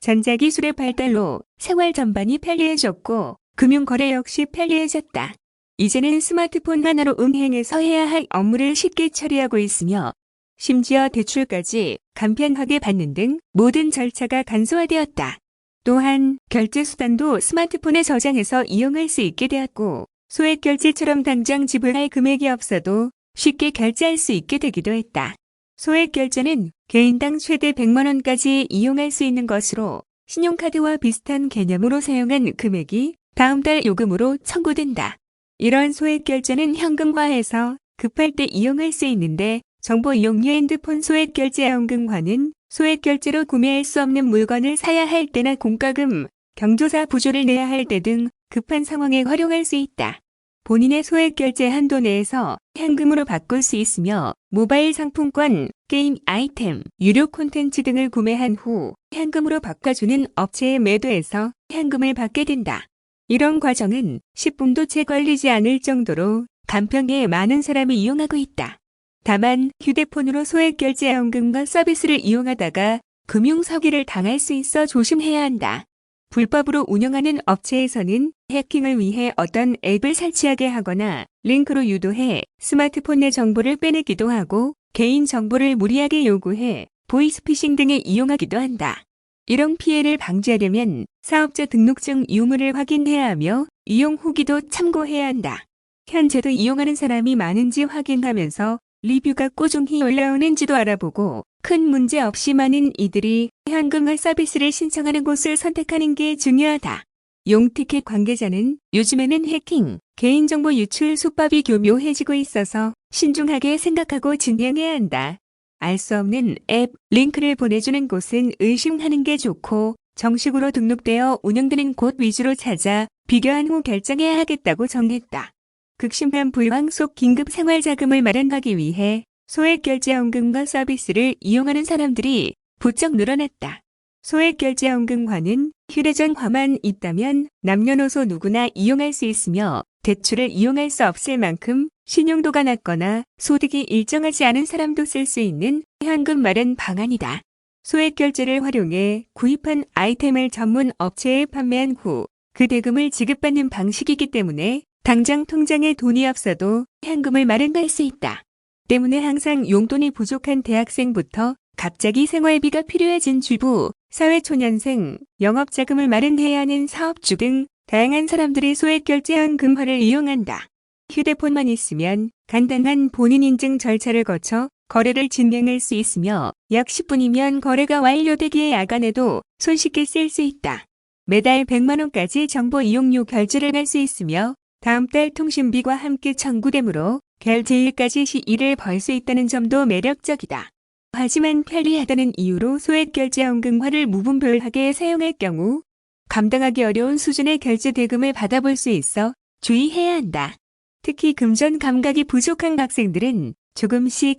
전자기술의 발달로 생활 전반이 편리해졌고 금융거래 역시 편리해졌다. 이제는 스마트폰 하나로 은행에서 해야 할 업무를 쉽게 처리하고 있으며 심지어 대출까지 간편하게 받는 등 모든 절차가 간소화되었다. 또한 결제 수단도 스마트폰에 저장해서 이용할 수 있게 되었고 소액 결제처럼 당장 지불할 금액이 없어도 쉽게 결제할 수 있게 되기도 했다. 소액 결제는 개인당 최대 100만 원까지 이용할 수 있는 것으로 신용카드와 비슷한 개념으로 사용한 금액이 다음 달 요금으로 청구된다. 이런 소액 결제는 현금화해서 급할 때 이용할 수 있는데 정보 이용료 핸드폰 소액 결제 현금화는 소액 결제로 구매할 수 없는 물건을 사야 할 때나 공과금, 경조사 부조를 내야 할 때 등 급한 상황에 활용할 수 있다. 본인의 소액 결제 한도 내에서 현금으로 바꿀 수 있으며 모바일 상품권, 게임 아이템, 유료 콘텐츠 등을 구매한 후 현금으로 바꿔주는 업체에 매도해서 현금을 받게 된다. 이런 과정은 10분도 채 걸리지 않을 정도로 간편하게 많은 사람이 이용하고 있다. 다만 휴대폰으로 소액 결제 현금과 서비스를 이용하다가 금융 사기를 당할 수 있어 조심해야 한다. 불법으로 운영하는 업체에서는 해킹을 위해 어떤 앱을 설치하게 하거나 링크로 유도해 스마트폰 내 정보를 빼내기도 하고 개인 정보를 무리하게 요구해 보이스피싱 등에 이용하기도 한다. 이런 피해를 방지하려면 사업자 등록증 유무를 확인해야 하며 이용 후기도 참고해야 한다. 현재도 이용하는 사람이 많은지 확인하면서 리뷰가 꾸준히 올라오는지도 알아보고 큰 문제 없이 많은 이들이 현금화 서비스를 신청하는 곳을 선택하는 게 중요하다. 용티켓 관계자는 요즘에는 해킹, 개인정보 유출 수법이 교묘해지고 있어서 신중하게 생각하고 진행해야 한다. 알 수 없는 앱, 링크를 보내주는 곳은 의심하는 게 좋고 정식으로 등록되어 운영되는 곳 위주로 찾아 비교한 후 결정해야 하겠다고 정했다. 극심한 불황 속 긴급 생활자금을 마련하기 위해 소액결제연금과 서비스를 이용하는 사람들이 부쩍 늘어났다. 소액결제연금과는 휴대전화만 있다면 남녀노소 누구나 이용할 수 있으며 대출을 이용할 수 없을 만큼 신용도가 낮거나 소득이 일정하지 않은 사람도 쓸 수 있는 현금 마련 방안이다. 소액결제를 활용해 구입한 아이템을 전문 업체에 판매한 후 그 대금을 지급받는 방식이기 때문에 당장 통장에 돈이 없어도 현금을 마련할 수 있다. 때문에 항상 용돈이 부족한 대학생부터 갑자기 생활비가 필요해진 주부, 사회초년생, 영업자금을 마련해야 하는 사업주 등 다양한 사람들이 소액결제연금화를 이용한다. 휴대폰만 있으면 간단한 본인 인증 절차를 거쳐 거래를 진행할 수 있으며 약 10분이면 거래가 완료되기에 야간에도 손쉽게 쓸 수 있다. 매달 100만 원까지 정보 이용료 결제를 할 수 있으며 다음 달 통신비와 함께 청구되므로 결제일까지 시일을 벌 수 있다는 점도 매력적이다. 하지만 편리하다는 이유로 소액결제연금화를 무분별하게 사용할 경우 감당하기 어려운 수준의 결제 대금을 받아볼 수 있어 주의해야 한다. 특히 금전 감각이 부족한 학생들은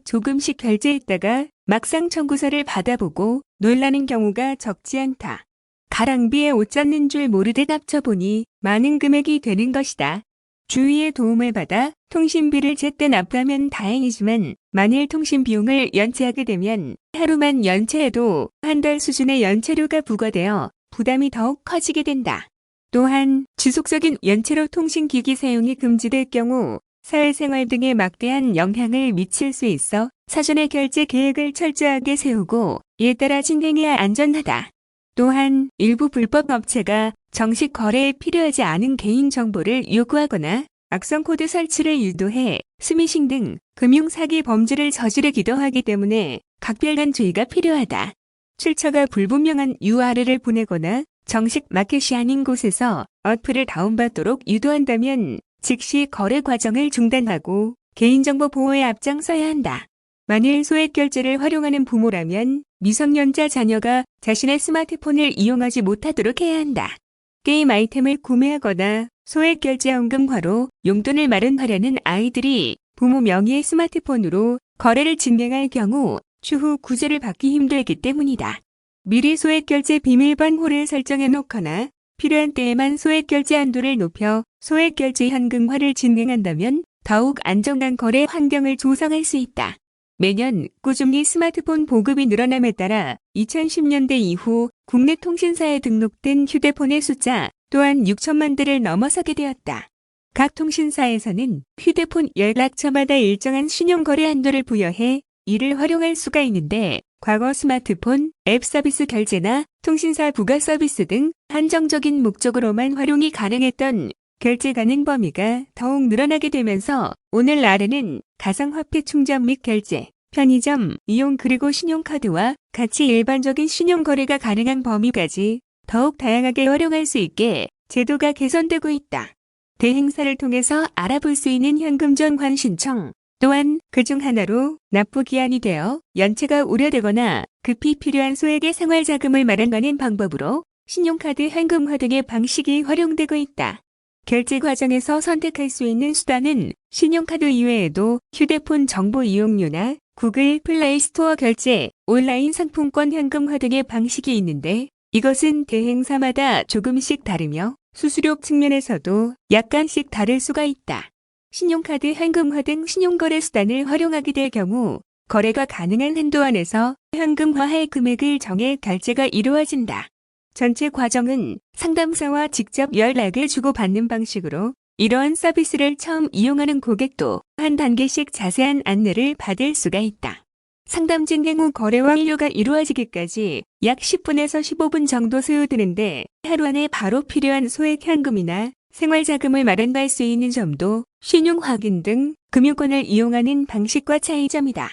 조금씩 결제했다가 막상 청구서를 받아보고 놀라는 경우가 적지 않다. 가랑비에 옷 젖는 줄 모르듯 합쳐보니 많은 금액이 되는 것이다. 주위의 도움을 받아 통신비를 제때 납부하면 다행이지만 만일 통신 비용을 연체하게 되면 하루만 연체해도 한 달 수준의 연체료가 부과되어 부담이 더욱 커지게 된다. 또한 지속적인 연체로 통신기기 사용이 금지될 경우 사회생활 등에 막대한 영향을 미칠 수 있어 사전에 결제 계획을 철저하게 세우고 이에 따라 진행해야 안전하다. 또한 일부 불법 업체가 정식 거래에 필요하지 않은 개인정보를 요구하거나 악성 코드 설치를 유도해 스미싱 등 금융사기 범죄를 저지르기도 하기 때문에 각별한 주의가 필요하다. 출처가 불분명한 URL을 보내거나 정식 마켓이 아닌 곳에서 어플을 다운받도록 유도한다면 즉시 거래 과정을 중단하고 개인정보 보호에 앞장서야 한다. 만일 소액결제를 활용하는 부모라면 미성년자 자녀가 자신의 스마트폰을 이용하지 못하도록 해야 한다. 게임 아이템을 구매하거나 소액결제연금화로 용돈을 마련하려는 아이들이 부모 명의의 스마트폰으로 거래를 진행할 경우 추후 구제를 받기 힘들기 때문이다. 미리 소액결제 비밀번호를 설정해 놓거나 필요한 때에만 소액결제 한도를 높여 소액결제 현금화를 진행한다면 더욱 안정한 거래 환경을 조성할 수 있다. 매년 꾸준히 스마트폰 보급이 늘어남에 따라 2010년대 이후 국내 통신사에 등록된 휴대폰의 숫자 또한 6천만 대를 넘어서게 되었다. 각 통신사에서는 휴대폰 연락처마다 일정한 신용거래 한도를 부여해 이를 활용할 수가 있는데 과거 스마트폰, 앱 서비스 결제나 통신사 부가 서비스 등 한정적인 목적으로만 활용이 가능했던 결제 가능 범위가 더욱 늘어나게 되면서 오늘날에는 가상화폐 충전 및 결제, 편의점 이용 그리고 신용카드와 같이 일반적인 신용거래가 가능한 범위까지 더욱 다양하게 활용할 수 있게 제도가 개선되고 있다. 대행사를 통해서 알아볼 수 있는 현금 전환 신청 또한 그중 하나로 납부 기한이 되어 연체가 우려되거나 급히 필요한 소액의 생활자금을 마련하는 방법으로 신용카드 현금화 등의 방식이 활용되고 있다. 결제 과정에서 선택할 수 있는 수단은 신용카드 이외에도 휴대폰 정보 이용료나 구글 플레이 스토어 결제, 온라인 상품권 현금화 등의 방식이 있는데 이것은 대행사마다 조금씩 다르며 수수료 측면에서도 약간씩 다를 수가 있다. 신용카드 현금화 등 신용거래 수단을 활용하게 될 경우 거래가 가능한 한도 안에서 현금화할 금액을 정해 결제가 이루어진다. 전체 과정은 상담사와 직접 연락을 주고받는 방식으로 이러한 서비스를 처음 이용하는 고객도 한 단계씩 자세한 안내를 받을 수가 있다. 상담 진행 후 거래 완료가 이루어지기까지 약 10분에서 15분 정도 소요되는데 하루 안에 바로 필요한 소액 현금이나 생활자금을 마련할 수 있는 점도 신용 확인 등 금융권을 이용하는 방식과 차이점이다.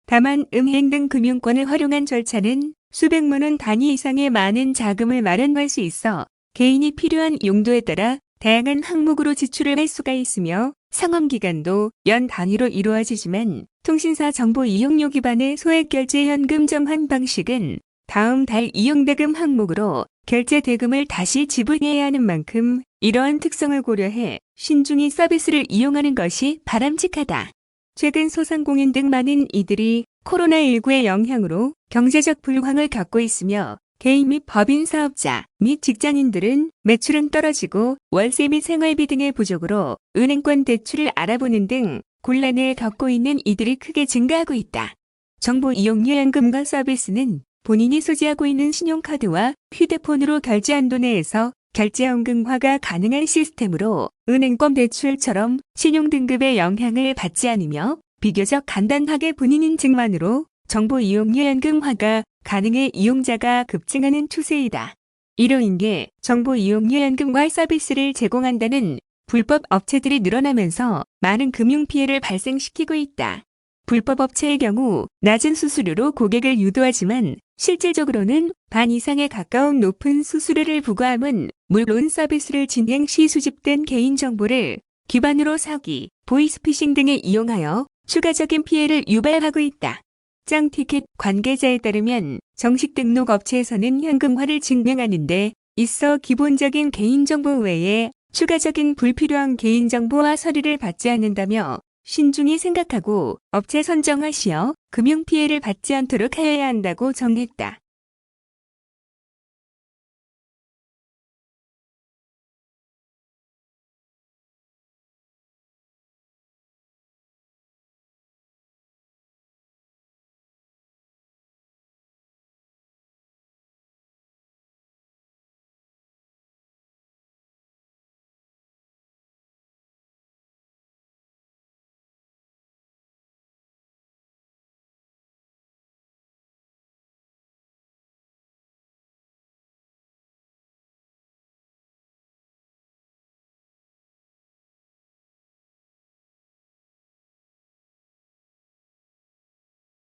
다만 은행 등 금융권을 활용한 절차는 수백만 원 단위 이상의 많은 자금을 마련할 수 있어 개인이 필요한 용도에 따라 다양한 항목으로 지출을 할 수가 있으며 상환기간도 연 단위로 이루어지지만 통신사 정보 이용료 기반의 소액결제 현금 정환 방식은 다음 달 이용대금 항목으로 결제 대금을 다시 지불해야 하는 만큼 이러한 특성을 고려해 신중히 서비스를 이용하는 것이 바람직하다. 최근 소상공인 등 많은 이들이 코로나19의 영향으로 경제적 불황을 겪고 있으며 개인 및 법인 사업자 및 직장인들은 매출은 떨어지고 월세 및 생활비 등의 부족으로 은행권 대출을 알아보는 등 곤란을 겪고 있는 이들이 크게 증가하고 있다. 정보 이용료 현금화 서비스는 본인이 소지하고 있는 신용카드와 휴대폰으로 결제 한도 내에서 결제 현금화가 가능한 시스템으로 은행권 대출처럼 신용등급의 영향을 받지 않으며 비교적 간단하게 본인 인증만으로 정보 이용료 현금화가 가능해 이용자가 급증하는 추세이다. 이로 인해 정보 이용료 현금화 서비스를 제공한다는 불법 업체들이 늘어나면서 많은 금융 피해를 발생시키고 있다. 불법 업체의 경우 낮은 수수료로 고객을 유도하지만 실질적으로는 반 이상에 가까운 높은 수수료를 부과함은 물론 서비스를 진행 시 수집된 개인정보를 기반으로 사기, 보이스피싱 등에 이용하여 추가적인 피해를 유발하고 있다. 짱티켓 관계자에 따르면 정식 등록 업체에서는 현금화를 증명하는 데 있어 기본적인 개인정보 외에 추가적인 불필요한 개인정보와 서류를 받지 않는다며 신중히 생각하고 업체 선정하시어 금융 피해를 받지 않도록 하여야 한다고 정했다.